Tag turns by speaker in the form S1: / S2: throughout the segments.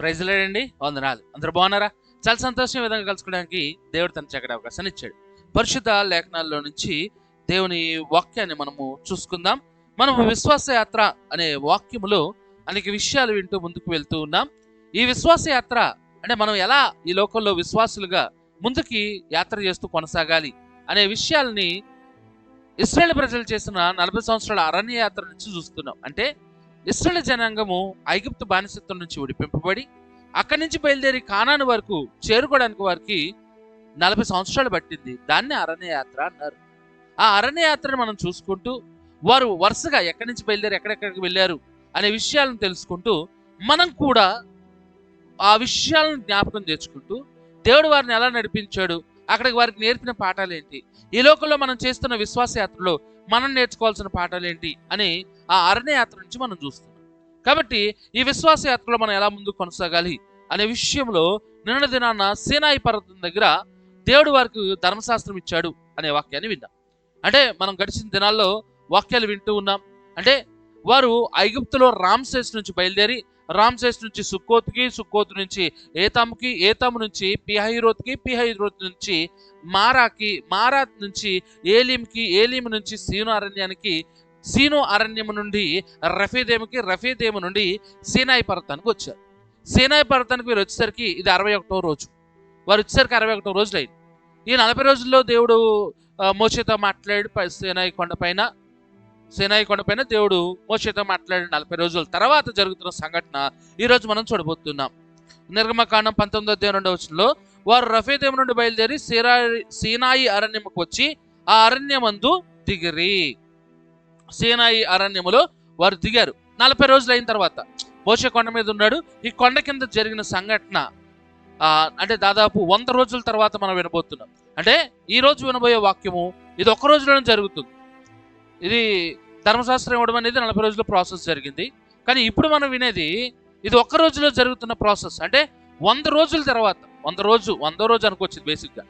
S1: Praise లేడండి, వందనాలు. అందరూ బాగున్నారా? చాలా సంతోషం ఈ విధంగా కలుసుకోవడానికి దేవుడు తన చక్కటి అవకాశాన్ని ఇచ్చాడు. పరిశుద్ధ లేఖనాల్లో నుంచి దేవుని వాక్యాన్ని మనము చూసుకుందాం. మనం విశ్వాస యాత్ర అనే వాక్యములో అనేక విషయాలు వింటూ ముందుకు వెళ్తూ ఉన్నాం. ఈ విశ్వాస యాత్ర అంటే మనం ఎలా ఈ లోకంలో విశ్వాసులుగా ముందుకి యాత్ర చేస్తూ కొనసాగాలి అనే విషయాల్ని ఇశ్రాయేలు ప్రజలు చేసిన 40 సంవత్సరాల అరణ్య యాత్ర నుంచి చూస్తున్నాం. అంటే ఇశ్రాయేలు జనాంగము ఐగుప్తు బానిసత్వం నుంచి విడిపింపబడి అక్కడి నుంచి బయలుదేరి కానాను వరకు చేరుకోవడానికి వారికి 40 సంవత్సరాలు పట్టింది. దాన్ని అరణ్య యాత్ర అన్నారు. ఆ అరణ్య యాత్రను మనం చూసుకుంటూ వారు వరుసగా ఎక్కడి నుంచి బయలుదేరి ఎక్కడెక్కడికి వెళ్ళారు అనే విషయాలను తెలుసుకుంటూ మనం కూడా ఆ విషయాలను జ్ఞాపకం తెచ్చుకుంటూ దేవుడు వారిని ఎలా నడిపించాడు, అక్కడికి వారికి నేర్పిన పాఠాలు ఏంటి, ఈ లోకంలో మనం చేస్తున్న విశ్వాస యాత్రలో మనం నేర్చుకోవాల్సిన పాఠాలు ఏంటి అని ఆ అరణ్య యాత్ర నుంచి మనం చూస్తున్నాం. కాబట్టి ఈ విశ్వాస యాత్రలో మనం ఎలా ముందుకు కొనసాగాలి అనే విషయంలో నిన్న దినాన సీనాయి పర్వతం దగ్గర దేవుడు వారికి ధర్మశాస్త్రం ఇచ్చాడు అనే వాక్యాన్ని విన్నాం. అంటే మనం గడిచిన దినాల్లో వాక్యాలు వింటూ ఉన్నాం. అంటే వారు ఐగుప్తులో రామ్సేస్ నుంచి బయలుదేరి రామ్సేస్ నుంచి సుక్కోతుకి, సుక్కోతు నుంచి ఏతాముకి, ఏతాము నుంచి పిహైరోత్కి, పిహైరోత్ నుంచి మారాకి, మారా నుంచి ఏలీంకి, ఏలీం నుంచి సీను అరణ్యానికి, సీను అరణ్యము నుండి రఫీదేముకి, రఫీదేము నుండి సీనాయి పర్వతానికి వచ్చారు. సీనాయి పర్వతానికి వీరు వచ్చేసరికి ఇది 61వ రోజు. వారు వచ్చేసరికి 61 రోజులు అయింది. ఈ 40 రోజుల్లో దేవుడు మోషేతో మాట్లాడి సీనాయి కొండపైన దేవుడు మోషేతో మాట్లాడిన 40 రోజుల తర్వాత జరుగుతున్న సంఘటన ఈరోజు మనం చూడబోతున్నాం. నిర్గమకాండం 19వ అధ్యాయం 2వ వచనంలో వారు రఫీదేము నుండి బయలుదేరి సీనాయి అరణ్యముకు వచ్చి ఆ అరణ్యమందు దిగిరి. సీనాయి అరణ్యములో వారు దిగారు. 40 రోజులు అయిన తర్వాత మోషే కొండ మీద ఉన్నాడు. ఈ కొండ కింద జరిగిన సంఘటన అంటే దాదాపు 100 రోజుల తర్వాత మనం వినబోతున్నాం. అంటే ఈ రోజు వినబోయే వాక్యము ఇది ఒక్క రోజులోనే జరుగుతుంది. ఇది ధర్మశాస్త్రం ఇవ్వడం అనేది 40 రోజుల ప్రాసెస్ జరిగింది. కానీ ఇప్పుడు మనం వినేది ఇది ఒక్క రోజులో జరుగుతున్న ప్రాసెస్. అంటే 100 రోజుల తర్వాత 100 రోజు అనుకోవచ్చు బేసిక్గా.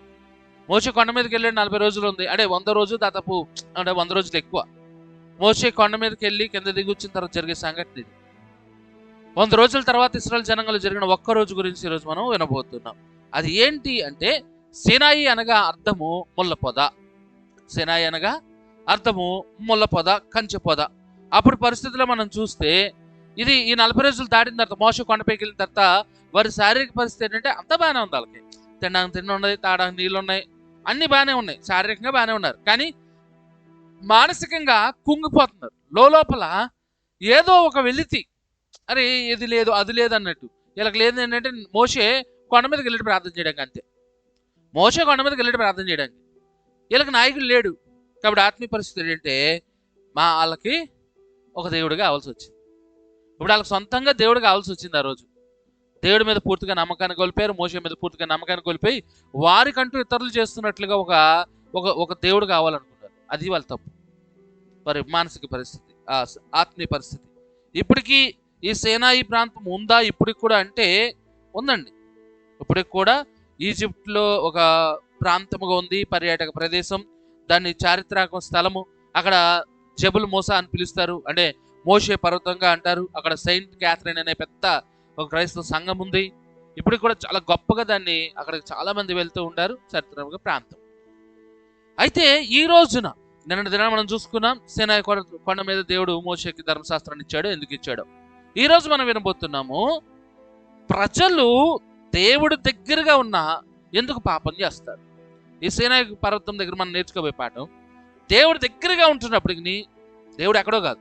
S1: మోషే కొండ మీదకి వెళ్ళి 40 రోజులు ఉంది. అంటే 100 రోజు దాదాపు అంటే 100 రోజులు ఎక్కువ. మోషే కొండ మీదకి వెళ్ళి కింద దిగి వచ్చిన తర్వాత జరిగే సంఘటన ఇది. 100 రోజుల తర్వాత ఇశ్రాయేలు జనాంగంలో జరిగిన ఒక్క రోజు గురించి ఈరోజు మనం వినబోతున్నాం. అది ఏంటి అంటే సీనాయి అనగా అర్థము ముళ్ళ పొద. సీనాయి అనగా అర్థము ముళ్ళ పొద, కంచె పొద. అప్పుడు పరిస్థితుల్లో మనం చూస్తే ఇది ఈ 40 రోజులు దాటిన తర్వాత మోషే కొండపైకి వెళ్ళిన తర్వాత వారి శారీరక పరిస్థితి ఏంటంటే అంత బాగానే ఉంది. వాళ్ళకి తినడానికి తిండి ఉన్నాయి, తాగడానికి నీళ్ళు ఉన్నాయి, అన్ని బాగానే ఉన్నాయి, శారీరకంగా బాగానే ఉన్నారు. కానీ మానసికంగా కుంగిపోతున్నారు. లోపల ఏదో ఒక వెలితి, అరే ఇది లేదు అది లేదు అన్నట్టు. వీళ్ళకి లేదు ఏంటంటే మోషే కొండ మీదకి వెళ్ళి ప్రార్థన చేయడానికి, అంతే. మోషే కొండ మీదకి వెళ్ళి ప్రార్థన చేయడానికి. వీళ్ళకి నాయకుడు లేడు. కాబట్టి ఆత్మీయ పరిస్థితి ఏంటంటే వాళ్ళకి ఒక దేవుడు కావాల్సి వచ్చింది. ఇప్పుడు వాళ్ళకి సొంతంగా దేవుడు కావాల్సి వచ్చింది. ఆ రోజు దేవుడి మీద పూర్తిగా నమ్మకాన్ని కోల్పోయారు. మోషే మీద పూర్తిగా నమ్మకాన్ని కోల్పోయి వారికంటూ ఇతరులు చేస్తున్నట్లుగా ఒక దేవుడు కావాలనుకున్నారు. అది వాళ్ళ తప్పు. వారి మానసిక పరిస్థితి, ఆత్మీయ పరిస్థితి. ఇప్పటికీ ఈ సీనాయి ప్రాంతం ఉందా ఇప్పటికి కూడా అంటే ఉందండి. ఇప్పటికి కూడా ఈజిప్ట్లో ఒక ప్రాంతముగా ఉంది, పర్యాటక ప్రదేశం. దాన్ని చారిత్రక స్థలము. అక్కడ జబుల్ మోసా అని పిలుస్తారు, అంటే మోషే పర్వతంగా అంటారు. అక్కడ సెయింట్ క్యాథరిన్ అనే పెద్ద ఒక క్రైస్తవ సంఘం ఉంది. ఇప్పటికి కూడా చాలా గొప్పగా దాన్ని అక్కడికి చాలా మంది వెళ్తూ ఉంటారు. చారిత్రక ప్రాంతం. అయితే ఈ రోజున నిన్న దిన మనం చూసుకున్నాం, సీనాయి కొండ మీద దేవుడు మోషేకి ధర్మశాస్త్రాన్ని ఇచ్చాడు. ఎందుకు ఇచ్చాడు ఈ రోజు మనం వినబోతున్నాము. ప్రజలు దేవుడి దగ్గరగా ఉన్న ఎందుకు పాపం చేస్తారు? ఈ సీనాయి పర్వతం దగ్గర మనం నేర్చుకోబోయే పాఠం, దేవుడి దగ్గరగా ఉంటున్నప్పటికి, దేవుడు ఎక్కడో కాదు,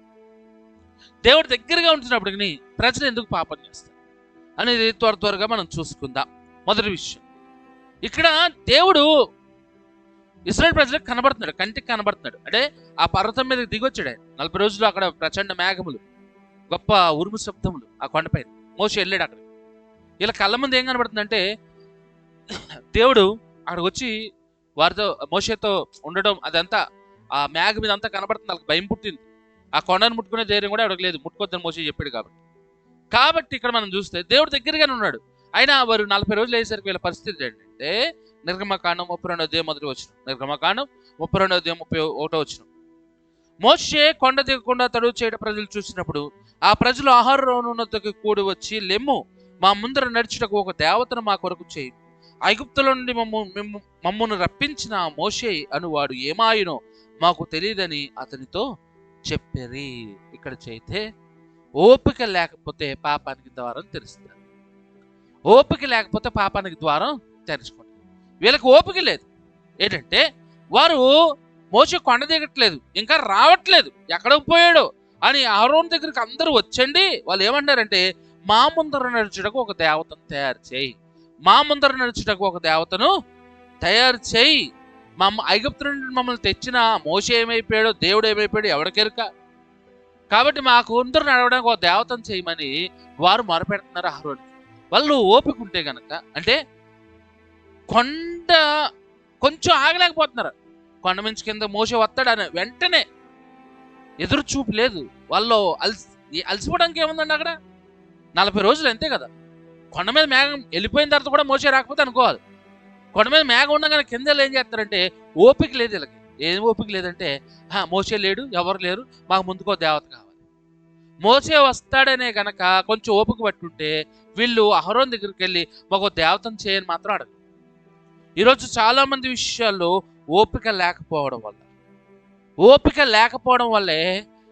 S1: దేవుడి దగ్గరగా ఉంటున్నప్పటికి ప్రజలు ఎందుకు పాపం చేస్తారు అనేది త్వరగా మనం చూసుకుందాం. మొదటి విషయం, ఇక్కడ దేవుడు ఇశ్రాయేలు ప్రజలకు కనబడుతున్నాడు, కంటికి కనబడుతున్నాడు. అంటే ఆ పర్వతం మీద దిగొచ్చాడు. 40 రోజులు అక్కడ ప్రచండ మేఘములు, గొప్ప ఉరుము శబ్దములు ఆ కొండపైన. మోషే వెళ్ళాడు అక్కడ. ఇలా కళ్ళ ముందు ఏం కనబడుతుందంటే దేవుడు అక్కడికి వచ్చి వారితో మోషేతో ఉండడం, అదంతా ఆ మేఘ మీద అంతా కనబడుతుంది. వాళ్ళకి భయం పుట్టింది. ఆ కొండను ముట్టుకునే ధైర్యం కూడా అక్కడికి లేదు. ముట్టుకోద్దని మోషే చెప్పాడు కాబట్టి ఇక్కడ మనం చూస్తే దేవుడు దగ్గరగానే ఉన్నాడు. అయినా వారు 40 రోజులు అయ్యేసరికి వీళ్ళ పరిస్థితి ఏంటంటే నిర్గమకాండం 32వ అధ్యాయం మొదటి వచనం. నిర్గమకాండం 32వ అధ్యాయం 31వ వచనం. మోషే కొండ దిగకుండా తడువు చేయడం ప్రజలు చూసినప్పుడు ఆ ప్రజలు ఆహారమునొద్దకు కూడి వచ్చి, లెమ్ము మా ముందర నడుచుటకు ఒక దేవతను మా కొరకు చేయి. ఐగుప్తులో నుండి మమ్మల్ని రప్పించిన మోషే అనువాడు ఏమాయనో మాకు తెలియదని అతనితో చెప్పిరి. ఇక్కడ చేస్తే ఓపిక లేకపోతే పాపానికి ద్వారం తెరుస్తారు. ఓపిక లేకపోతే పాపానికి ద్వారం తెరుచుకుంటారు. వీళ్ళకి ఓపిక లేదు. ఏంటంటే వారు మోషే కొండ దిగట్లేదు, ఇంకా రావట్లేదు, ఎక్కడికి పోయాడు అని అహరోను దగ్గరికి అందరూ వచ్చండి. వాళ్ళు ఏమంటారంటే, మా ముందర నడుచుటకు ఒక దేవతను తయారు చేయి, మా ముందర నడుచుటకు ఒక దేవతను తయారు చేయి. ఐగుప్తు నుండి మమ్మల్ని తెచ్చిన మోషే ఏమైపోయాడో, దేవుడు ఏమైపోయాడో ఎవరికెరుక. కాబట్టి మాకు ముందర నడవడానికి ఒక దేవతను చేయమని వారు మొరపెడుతున్నారు అహరోను. వాళ్ళు ఓపిక ఉంటే గనక, అంటే కొండ కొంచెం ఆగలేకపోతున్నారు. కొండ మించి కింద మోసే వస్తాడని వెంటనే ఎదురు చూపు లేదు. వాళ్ళు అలసిపోవడానికి ఏముందండి అక్కడ? 40 రోజులు అంతే కదా. కొండ మీద మేఘం వెళ్ళిపోయిన తర్వాత కూడా మోసే రాకపోతే అనుకోవాలి. కొండ మీద మేఘం ఉండగానే కింద ఏం చేస్తారంటే ఓపిక లేదు వీళ్ళకి. ఏం ఓపిక లేదంటే, మోసే లేడు, ఎవరు లేరు, మాకు ముందుకో దేవత కావాలి. మోసే వస్తాడనే గనక కొంచెం ఓపిక పట్టుంటే వీళ్ళు అహరోను దగ్గరికి వెళ్ళి మాకు దేవతను చేయని మాత్రం అడగరు. ఈరోజు చాలా మంది విషయాల్లో ఓపిక లేకపోవడం వల్లే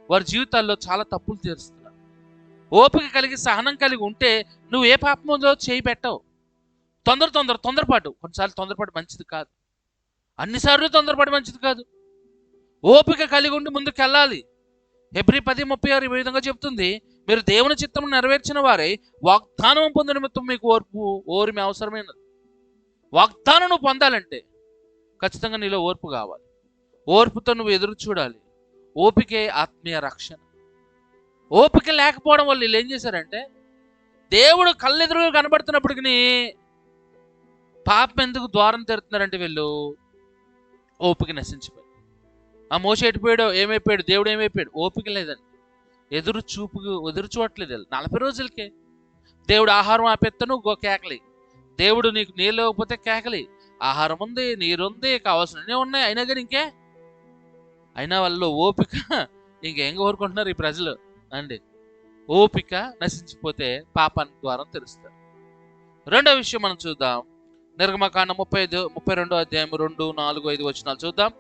S1: వారి జీవితాల్లో చాలా తప్పులు చేస్తున్నారు. ఓపిక కలిగి సహనం కలిగి ఉంటే నువ్వు ఏ పాపంలో చేయి పెట్టవు. తొందరపాటు, కొన్నిసార్లు తొందరపాటు మంచిది కాదు, అన్నిసార్లు తొందరపాటు మంచిది కాదు. ఓపిక కలిగి ఉండి ముందుకెళ్ళాలి. హెబ్రీ 10:36 ఈ విధంగా చెప్తుంది, మీరు దేవుని చిత్తము నెరవేర్చిన వారే వాగ్దానం పొందిన నిమిత్తం మీకు ఓర్మి అవసరమైనది. వాగ్దానం నువ్వు పొందాలంటే ఖచ్చితంగా నీలో ఓర్పు కావాలి. ఓర్పుతో నువ్వు ఎదురు చూడాలి. ఓపికే ఆత్మీయ రక్షణ. ఓపిక లేకపోవడం వల్ల వీళ్ళు ఏం చేశారంటే, దేవుడు కళ్ళెదురుగా కనబడుతున్నప్పటికీ పాపం ఎందుకు ద్వారం తెరుతున్నారంటే వీళ్ళు ఓపిక నశించిపోయి. ఆ మోసే ఎటుపోయాడో, ఏమైపోయాడు, దేవుడు ఏమైపోయాడు, ఓపిక లేదండి. ఎదురు చూడట్లేదు. 40 రోజులకే దేవుడు ఆహారం ఆపేత్తను కేకలి, దేవుడు నీకు నీళ్ళు లేకపోతే కేకలి, ఆహారం ఉంది, నీరుంది, కావాల్సినవి ఉన్నాయి, అయినా కానీ అయినా వాళ్ళు ఓపిక ఇంకేం కోరుకుంటున్నారు ఈ ప్రజలు అండి. ఓపిక నశించిపోతే పాపానికి ద్వారం తెరుస్తారు. రెండో విషయం మనం చూద్దాం. నిర్గమకాండం 32 అధ్యాయం 2, 4, 5 వచనాలు చూద్దాం.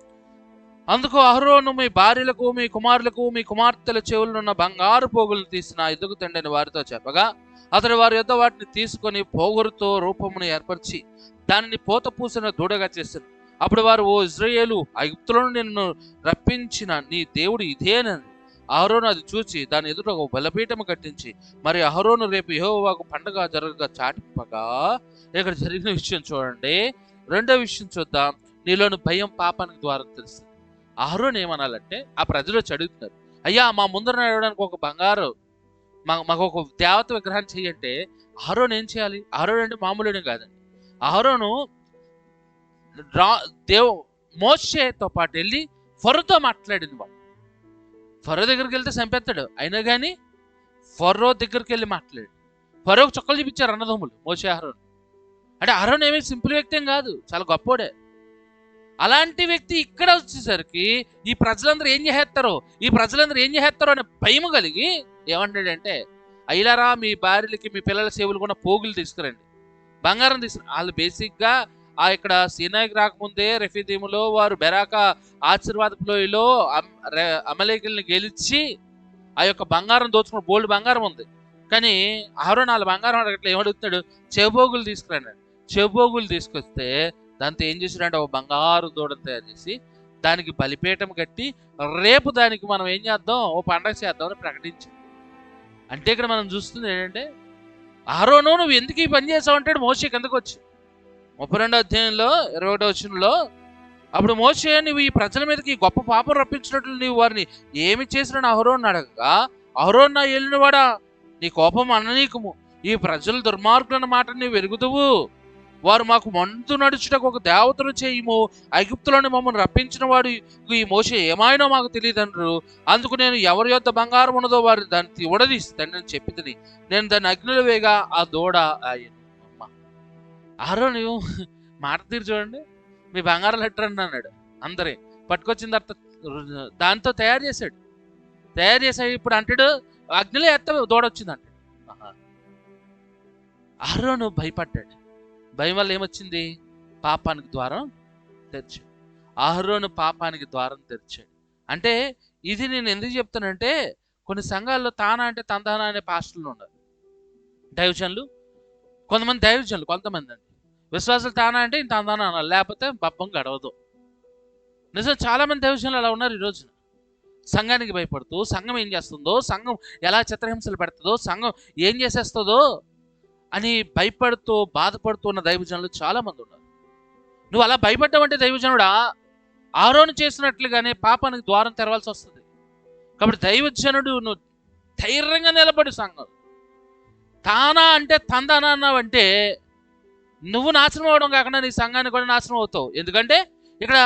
S1: అందుకు అహరోను మీ భార్యలకు, మీ కుమారులకు, మీ కుమార్తెల చెవులున్న బంగారు పోగులు తీసిన ఎదుగు తండ్రిని వారితో చెప్పగా, అతడు వారి యొద్ద వాటిని తీసుకొని పోగురుతో రూపమును ఏర్పరిచి దానిని పోత పూసిన దూడగా చేశాను. అప్పుడు వారు, ఓ ఇశ్రాయేలు, ఐగుప్తులను నిన్ను రప్పించిన నీ దేవుడు ఇదేనని. అహరోను అది చూచి దాని ఎదుట ఒక బలిపీఠము కట్టించి, మరి అహరోను రేపు యెహోవాకు పండుగ జరగగా చాటింపగా. ఇక్కడ జరిగిన విషయం చూడండి. రెండో విషయం చూద్దాం. నీలోని భయం పాపానికి ద్వారం తెలుస్తుంది. అహరోను ఏమనాలంటే, ఆ ప్రజలు చదువుతున్నారు, అయ్యా మా ముందర నడవడానికి ఒక బంగారు మాకు ఒక దేవత విగ్రహాన్ని చెయ్యంటే అహరోను ఏం చేయాలి? అహరోను అంటే మామూలునే కాదండి. అహరోను మోషేతో పాటు వెళ్ళి ఫరోతో మాట్లాడింది. వాడు ఫరో దగ్గరికి వెళ్తే చంపేస్తాడు, అయినా కానీ ఫరో దగ్గరికి వెళ్ళి మాట్లాడు. ఫరోకు చుక్కలు చూపించారు అన్నదమ్ములు మోషే అహరోను. అంటే అహరోను ఏమీ సింపుల్ వ్యక్తి ఏం కాదు, చాలా గొప్పోడే. అలాంటి వ్యక్తి ఇక్కడ వచ్చేసరికి ఈ ప్రజలందరూ ఏం చేసేస్తారో అనే భయం కలిగి ఏమంటాడంటే, అయ్యారా మీ భార్యలకి, మీ పిల్లల సేవలు కూడా పోగులు తీసుకురండి, బంగారం తీసుకురండి. వాళ్ళు బేసిక్గా ఇక్కడ సీనాయికి రాకముందే రెఫీదీములో వారు బెరాకా ఆశీర్వాద లోయలో అమలేకుల్ని గెలిచి ఆ యొక్క బంగారం దోచుకున్న బోల్డ్ బంగారం ఉంది. కానీ అహరోను వాళ్ళ బంగారం అడగట్లేదు, ఏమడుగుతాడు? చెవిపోగులు తీసుకురండి. చెవిపోగులు తీసుకొస్తే దాంతో ఏం చేశాడంటే ఒక బంగారు దూడను తయారు చేసి దానికి బలిపీఠం కట్టి రేపు దానికి మనం ఏం చేద్దాం, ఓ పండగ చేద్దాం అని ప్రకటించాం. అంటే ఇక్కడ మనం చూస్తుంది ఏంటంటే, అహరోను నువ్వు ఎందుకు ఈ పని చేసావు అంటాడు మోషే కిందకు వచ్చి 32 అధ్యాయంలో 21 వచనంలో. అప్పుడు మోషే, నువ్వు ఈ ప్రజల మీదకి గొప్ప పాపం రప్పించినట్లు నీవు వారిని ఏమి చేసిన అహరోను అడగగా, అహరోను నా ఏలినవాడా, నీ కోపం అననీకము, ఈ ప్రజలు దుర్మార్గులన్న మాట నీవు వెరుగుదువు. వారు మాకు మందు నడుచుటకు ఒక దేవతను చేయము, ఐగుప్తులను మమ్మల్ని రప్పించిన వాడు ఈ మోషే ఏమాయనో మాకు తెలియదన్నారు. అందుకు నేను ఎవరి యొద్ద బంగారం ఉన్నదో వారు దాన్ని ఉడదీస్తాను అని చెప్పి నేను దాన్ని అగ్నిలో వేగా ఆ దూడ ఆయన. అహరోను మాట తీరు చూడండి, మీ బంగారాలు ఎట్టరండి అన్నాడు. అందరే పట్టుకొచ్చిన తర్వాత దాంతో తయారు చేశాడు. ఇప్పుడు అంటాడు అగ్నిలో ఎత్త దూడ వచ్చింది అంటాడు. అహరోను భయపడ్డాడు. భయం వల్ల ఏమొచ్చింది? పాపానికి ద్వారం తెరిచాడు. అహరోను పాపానికి ద్వారం తెరిచాడు. అంటే ఇది నేను ఎందుకు చెప్తానంటే, కొన్ని సంఘాల్లో తానా అంటే తందానా అనే పాస్టర్లు ఉన్నారు, దైవజనులు. కొంతమంది దైవజనులు, కొంతమంది అండి విశ్వాసాలు తానా అంటే ఇంత తందానా అనాలి, లేకపోతే బబ్బం గడవదు. నిజం, చాలా మంది దైవజనులు అలా ఉన్నారు ఈ రోజున. సంఘానికి భయపడుతూ, సంఘం ఏం చేస్తుందో, సంఘం ఎలా చిత్రహింసలు పెడుతుందో, సంఘం ఏం చేసేస్తుందో అని భయపడుతూ బాధపడుతూ ఉన్న దైవజనులు చాలా మంది ఉన్నారు. నువ్వు అలా భయపడ్డావంటే దైవజనుడా, అహరోను చేసినట్లుగానే పాపానికి ద్వారం తెరవాల్సి వస్తుంది. కాబట్టి దైవజనుడు నువ్వు ధైర్యంగా నిలబడి సంఘం తానా అంటే తందానా అన్నావంటే నువ్వు నాశనం అవడం కాకుండా నీ సంఘాన్ని కూడా నాశనం అవుతావు. ఎందుకంటే ఇక్కడ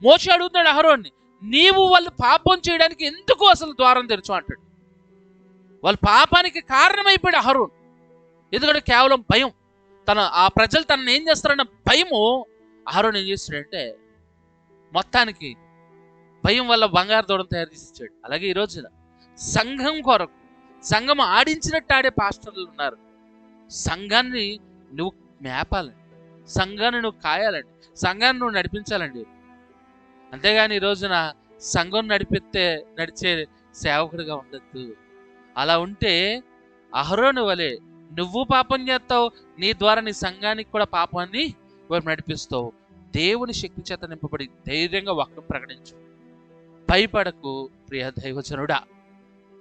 S1: మోషే అడుగుతున్నాడు అహరోన్ని, నీవు వాళ్ళు పాపం చేయడానికి ఎందుకు అసలు ద్వారం తెరచు అంటాడు. వాళ్ళ పాపానికి కారణమైపోయాడు అహరోన్. ఎందుకంటే కేవలం భయం, ఆ ప్రజలు తనని ఏం చేస్తారన్న భయము. అహరోన్ ఏం చేస్తాడంటే మొత్తానికి భయం వల్ల బంగారు దూడం తయారు చేసి ఇచ్చాడు. అలాగే ఈ రోజున సంఘం కొరకు, సంఘం ఆడించినట్టు ఆడే పాస్టర్లు ఉన్నారు. సంఘాన్ని నువ్వు మేపాలండి, సంఘాన్ని నువ్వు కాయాలండి, సంఘాన్ని నువ్వు నడిపించాలండి. అంతేగాని ఈ రోజున సంఘం నడిచే సేవకుడిగా ఉండద్దు. అలా ఉంటే అహరోను వలె నువ్వు పాపం చేస్తావు, నీ ద్వారా నీ సంఘానికి కూడా పాపాన్ని నడిపిస్తావు. దేవుని శక్తి చేత నింపబడి ధైర్యంగా వాక్యం ప్రకటించు, భయపడకు ప్రియ దైవజనుడా.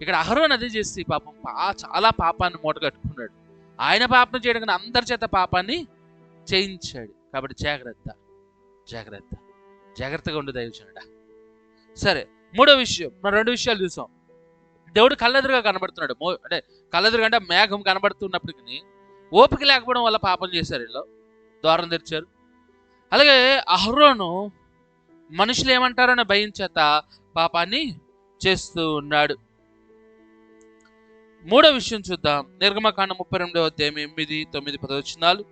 S1: ఇక్కడ అహరోను అదే చేసి పాపం చాలా పాపాన్ని మూట కట్టుకున్నాడు. ఆయన పాపం చేయడం కానీ అందరి చేత పాపాన్ని చేయించాడు. కాబట్టి జాగ్రత్తగా ఉండు దైవజనుడా. సరే, మూడో విషయం, మనం 2 విషయాలు చూసాం. దేవుడు కళ్ళెదురుగా కనబడుతున్నాడు. అంటే కళ్ళెదురుగా అంటే మేఘం కనబడుతున్నప్పటికీ ఓపిక లేకపోవడం వల్ల పాపం చేశారు, వీళ్ళు ద్వారం తెరిచారు. అలాగే అహరోను మనుషులు ఏమంటారనే భయం చేత పాపాన్ని చేస్తూ ఉన్నాడు. మూడో విషయం చూద్దాం. నిర్గమకాండం 32వ అధ్యాయం 8, 9, 10 వచనాలు.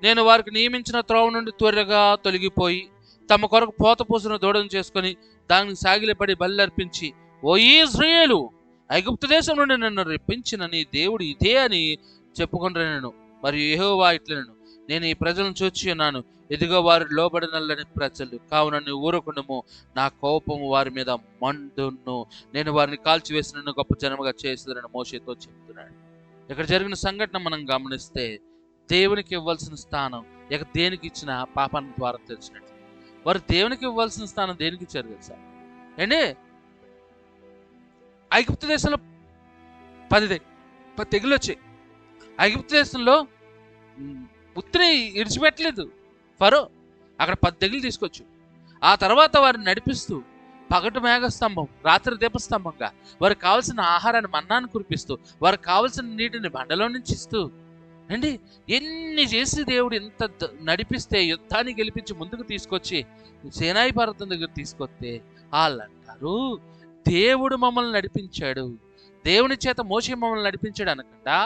S1: నేను వారికి నియమించిన త్రోవ నుండి త్వరగా తొలగిపోయి తమ కొరకు పోత పోసిన దూడను చేసుకొని దానికి సాగిలపడి బల్లర్పించి, ఓ ఇశ్రాయేలు, ఐగుప్తు దేశం నుండి నన్ను రప్పించిన నీ దేవుడు ఇదే అని చెప్పుకుంటున్నాను. మరియు యెహోవా ఇట్లనెను, నేను ఈ ప్రజలను చూచి ఉన్నాను, ఎదుగో వారు లోబడనల్లని ప్రజలు, కావున నువ్వు ఊరకుండము, నా కోపము వారి మీద మండును, నేను వారిని కాల్చివేసిన గొప్ప జనముగా చేసేదని మోషేతో చెప్తున్నాడు. ఇక్కడ జరిగిన సంఘటన మనం గమనిస్తే దేవునికి ఇవ్వాల్సిన స్థానం ఇక దేనికి ఇచ్చిన పాపాన్ని ద్వారం తెలిసినట్టు. వారు దేవునికి ఇవ్వాల్సిన స్థానం దేనికి ఇచ్చారు తెలుసా అండి? ఐగుప్తు దేశంలో 10 తెగులు వచ్చాయి. ఐగుప్తు దేశంలో ఉత్తిని ఇడిచిపెట్టలేదు ఫరో. అక్కడ 10 తెగులు తీసుకొచ్చు. ఆ తర్వాత వారిని నడిపిస్తూ పగటి మేఘస్తంభం, రాత్రి దీపస్తంభంగా వారికి కావాల్సిన ఆహారాన్ని మన్నాను కురిపిస్తూ, వారికి కావాల్సిన నీటిని బండలో నుంచి ఇస్తూ అండి ఎన్ని చేసి దేవుడు ఎంత నడిపిస్తే, యుద్ధాన్ని గెలిపించి ముందుకు తీసుకొచ్చి సేనాయి పర్వతం దగ్గర తీసుకొస్తే వాళ్ళు అంటారు, దేవుడు మమ్మల్ని నడిపించాడు, దేవుని చేత మోషే మమ్మల్ని నడిపించాడు అనకుండా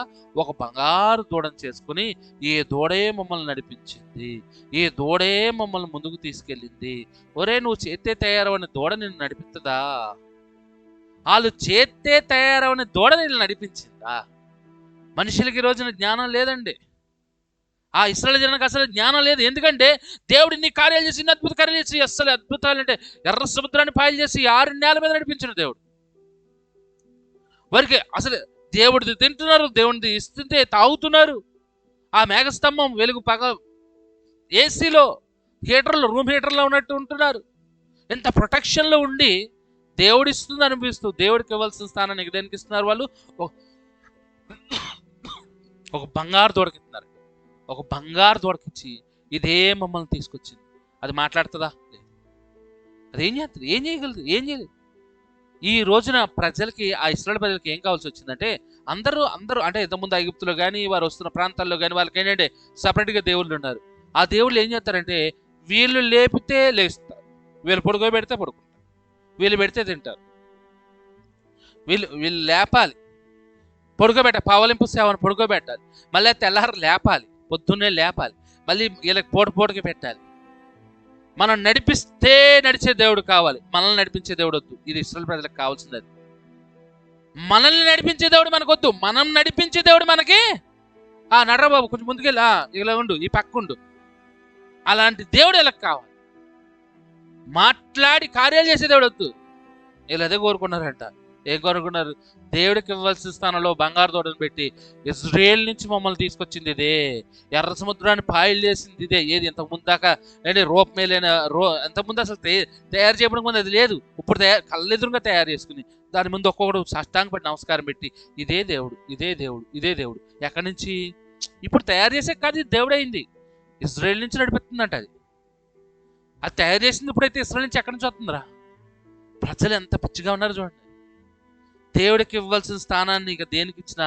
S1: ఒక బంగారు దూడను చేసుకుని ఏ దూడే మమ్మల్ని నడిపించింది, ఏ దూడే మమ్మల్ని ముందుకు తీసుకెళ్ళింది. ఒరే, నువ్వు చేత్తే తయారవని దూడ నిన్ను నడిపిస్తుందా? వాళ్ళు చేత్తే తయారవని దూడ నిన్ను నడిపించిందా? మనుషులకి ఈ రోజున జ్ఞానం లేదండి. ఆ ఇశ్రాయేలు జనానికి అసలు జ్ఞానం లేదు. ఎందుకంటే దేవుడు ఇన్ని కార్యాలు చేసి, ఇన్ని అద్భుత కార్యాలు చేసి, అసలు అద్భుతాలు అంటే ఎర్ర సముద్రాన్ని పాయలు చేసి 6 నేల మీద నడిపించిన దేవుడు. వారికి అసలు దేవుడిది తింటున్నారు, దేవుడిది ఇస్తుంటే తాగుతున్నారు. ఆ మేఘస్తంభం వెలుగు పగ ఏసీలో హీటర్లో, రూమ్ హీటర్లో ఉన్నట్టు ఉంటున్నారు. ఎంత ప్రొటెక్షన్లో ఉండి దేవుడు ఇస్తుంది అనిపిస్తూ దేవుడికి ఇవ్వాల్సిన స్థానాన్ని దేనికి ఇస్తున్నారు? వాళ్ళు ఒక బంగారు దూడకిస్తున్నారు. ఒక బంగారు దూడకిచ్చి ఇదే మమ్మల్ని తీసుకొచ్చింది. అది మాట్లాడుతుందా? అది ఏం చేస్తుంది? ఏం చేయగలదు? ఏం చేయలేదు. ఈ రోజున ప్రజలకి, ఆ ఇశ్రాయేలు ప్రజలకి ఏం కావాల్సి వచ్చిందంటే, అందరూ అంటే ఇంతకుముందు ఐగుప్తులో కానీ వారు వస్తున్న ప్రాంతాల్లో కానీ వాళ్ళకి ఏంటంటే సపరేట్గా దేవుళ్ళు ఉన్నారు. ఆ దేవుళ్ళు ఏం చేస్తారంటే, వీళ్ళు లేపితే లేస్తారు, వీళ్ళు పడుకోబెడితే పడుకుంటారు, వీళ్ళు పెడితే తింటారు. వీళ్ళు లేపాలి, పవలింపు సేవను పడుకోబెట్టాలి, మళ్ళీ తెల్లారు లేపాలి, పొద్దున్నే లేపాలి, మళ్ళీ వీళ్ళకి పూటకి పెట్టాలి. మనం నడిపిస్తే నడిచే దేవుడు కావాలి, మనల్ని నడిపించే దేవుడు వద్దు. ఇది ఇశ్రాయేలు ప్రజలకు కావాల్సింది. అది మనల్ని నడిపించే దేవుడు మనకు వద్దు, మనం నడిపించే దేవుడు మనకి నడరా బాబు కొంచెం ముందుకెళ్ళి, ఇలా ఉండు, ఈ పక్క ఉండు. అలాంటి దేవుడు ఇలా కావాలి. మాట్లాడి కార్యాలు చేసే దేవుడు వద్దు. వీళ్ళు అదే కోరుకున్నారంట. ఏం కోరుకున్నారు? దేవుడికి ఇవ్వాల్సిన స్థానంలో బంగారు తోటను పెట్టి ఇజ్రాయేల్ నుంచి మమ్మల్ని తీసుకొచ్చింది ఇదే, ఎర్ర సముద్రాన్ని పాయలు చేసింది ఇదే. ఏది ఇంతకుముందు దాకా అంటే రూపమేలైన ఇంతకుముందు అసలు తయారు చేయడం ముందు అది లేదు. ఇప్పుడు కళ్ళెదురుగా తయారు చేసుకుని దాని ముందు ఒక్కొక్కడు సాష్టాంగపడి నమస్కారం పెట్టి ఇదే దేవుడు, ఇదే దేవుడు, ఇదే దేవుడు. ఎక్కడి నుంచి? ఇప్పుడు తయారు చేసే కాదు, ఇది దేవుడు అయింది. ఇజ్రాయేల్ నుంచి నడిపిస్తుందంట. అది తయారు చేసింది ఇప్పుడైతే ఇజ్రాయేల్ నుంచి ఎక్కడి నుంచి వస్తుందిరా? ప్రజలు ఎంత పిచ్చిగా ఉన్నారు చూడండి. దేవుడికి ఇవ్వాల్సిన స్థానాన్ని ఇక దేనికి ఇచ్చినా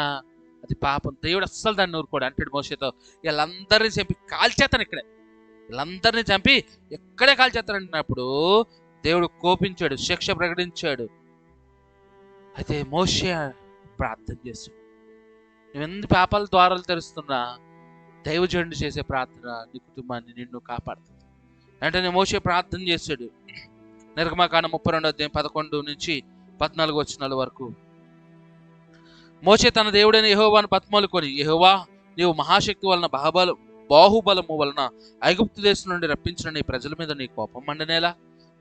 S1: అది పాపం. దేవుడు అస్సలు దాన్ని ఊరుకోడు. అంటాడు మోషేతో, వీళ్ళందరినీ చంపి కాల్చేస్తాను ఇక్కడే, వీళ్ళందరినీ చంపి ఎక్కడే కాల్చేస్తానంటున్నప్పుడు దేవుడు కోపించాడు, శిక్ష ప్రకటించాడు. అయితే మోషే ప్రార్థన చేశాడు. నువ్వెన్ని పాపాల ద్వారాలు తెరుస్తున్నా దైవజనుడు చేసే ప్రార్థన నీ కుటుంబాన్ని నిన్ను కాపాడుతుంది. వెంటనే మోషే ప్రార్థన చేశాడు. నిర్గమకాండం 32:11-14 వచనాల వరకు. మోషే తన దేవుడైన యెహోవాను బతిమాలుకొని, యెహోవా, నీవు మహాశక్తి వలన బాహుబలము వలన ఐగుప్తు దేశం నుండి రప్పించిన నీ ప్రజల మీద నీ కోపం మండనేలా?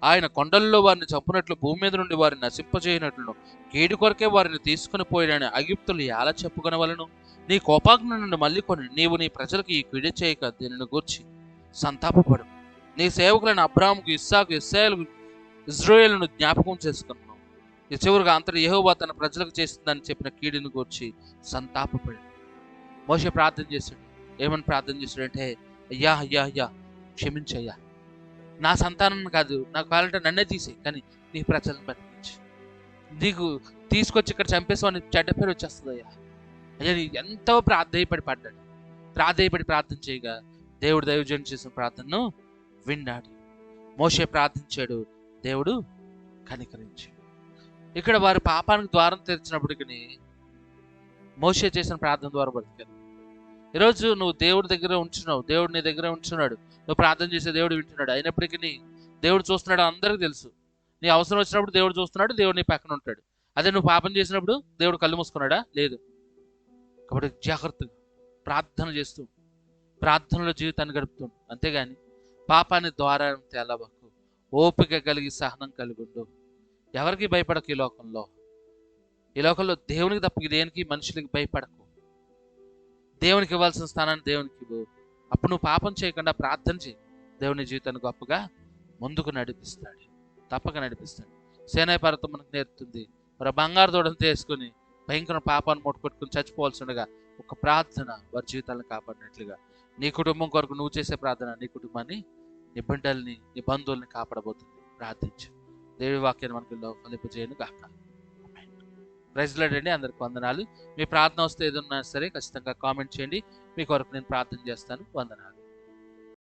S1: ఆయన కొండల్లో వారిని చంపునట్లు, భూమి మీద నుండి వారిని నశింపజేయనట్లును, కీడు కొరకే వారిని తీసుకుని పోయిన ఐగుప్తులు ఎలా చెప్పుకొనవలను? నీ కోపాగ్ని నుండి మళ్ళీ కొని నీవు నీ ప్రజలకు ఈ కీడు చేయక దీనిని గూర్చి సంతాపపడు. నీ సేవకులైన అబ్రాహాముకు, ఇస్సాకు, ఇజ్రాయేలును జ్ఞాపకం చేసుకున్నాను. ఈ చివరిగా అంతటి యెహోవా తన ప్రజలకు చేసిందని చెప్పిన కీడుని గూర్చి సంతాపపడు. మోషే ప్రార్థన చేశాడు. ఏమని ప్రార్థన చేశాడంటే, అయ్యా అయ్యా అయ్యా క్షమించయ్యా, నా సంతానం కాదు, నాకు కావాలంటే నన్నే తీసేయి, కానీ నీ ప్రజలను బతికించి నీకు తీసుకొచ్చి ఇక్కడ చంపేసావు, చెడ్డ పేరు వచ్చేస్తుంది అయ్యా. అయ్యా ఎంతో ప్రాధేయపడి ప్రార్థన చేయగా దేవుడు దైవజనుడు చేసిన ప్రార్థనను విన్నాడు. మోషే ప్రార్థించాడు, దేవుడు కనికరించాడు. ఇక్కడ వారి పాపానికి ద్వారం తెరిచినప్పటికీ మోషే చేసిన ప్రార్థన ద్వారా బ్రతికారు. ఈరోజు నువ్వు దేవుడి దగ్గర ఉంచున్నావు, దేవుడు నీ దగ్గర ఉంచున్నాడు, నువ్వు ప్రార్థన చేసే దేవుడు వింటున్నాడు. అయినప్పటికీ దేవుడు చూస్తున్నాడు, అందరికీ తెలుసు. నీ అవసరం వచ్చినప్పుడు దేవుడు చూస్తున్నాడు, దేవుడు నీ పక్కన ఉంటాడు. అదే నువ్వు పాపం చేసినప్పుడు దేవుడు కళ్ళు మూసుకున్నాడా? లేదు. కాబట్టి జాగ్రత్తగా ప్రార్థన చేస్తూ ప్రార్థనలో జీవితాన్ని గడుపుతుండు. అంతేగాని పాపాన్ని ద్వారా తేలవకు. ఓపిక కలిగి సహనం కలిగి ఉండు. ఎవరికి భయపడకు. ఈ లోకంలో దేవునికి తప్ప దేనికి మనుషులకి భయపడకు. దేవునికి ఇవ్వాల్సిన స్థానాన్ని దేవునికి ఇవ్వు. అప్పుడు నువ్వు పాపం చేయకుండా ప్రార్థన చేయి. దేవుని జీవితాన్ని గొప్పగా ముందుకు నడిపిస్తాడు, తప్పక నడిపిస్తాడు. సేనాయి పర్వతం మనకు నేర్పుతుంది. మరి బంగారు దూడను తీసుకుని భయంకర పాపాన్ని ముట్టుకొట్టుకుని చచ్చిపోవాల్సి ఉండగా ఒక ప్రార్థన వారి జీవితాలను కాపాడినట్లుగా నీ కుటుంబం కొరకు నువ్వు చేసే ప్రార్థన నీ కుటుంబాన్ని, నీ బిడ్డల్ని, నీ బంధువుల్ని కాపాడబోతుంది. ప్రార్థించు. దేవుడి వాక్యాన్ని మనకు ఫలింపజేయను గాక. ప్రైజ్ లార్డ్ అండి. అందరికి వందనాలు. మీ ప్రార్థన వస్తే ఏదన్నా సరే ఖచ్చితంగా కామెంట్ చేయండి. మీ కొరకు నేను ప్రార్థన చేస్తాను. వందనాలు.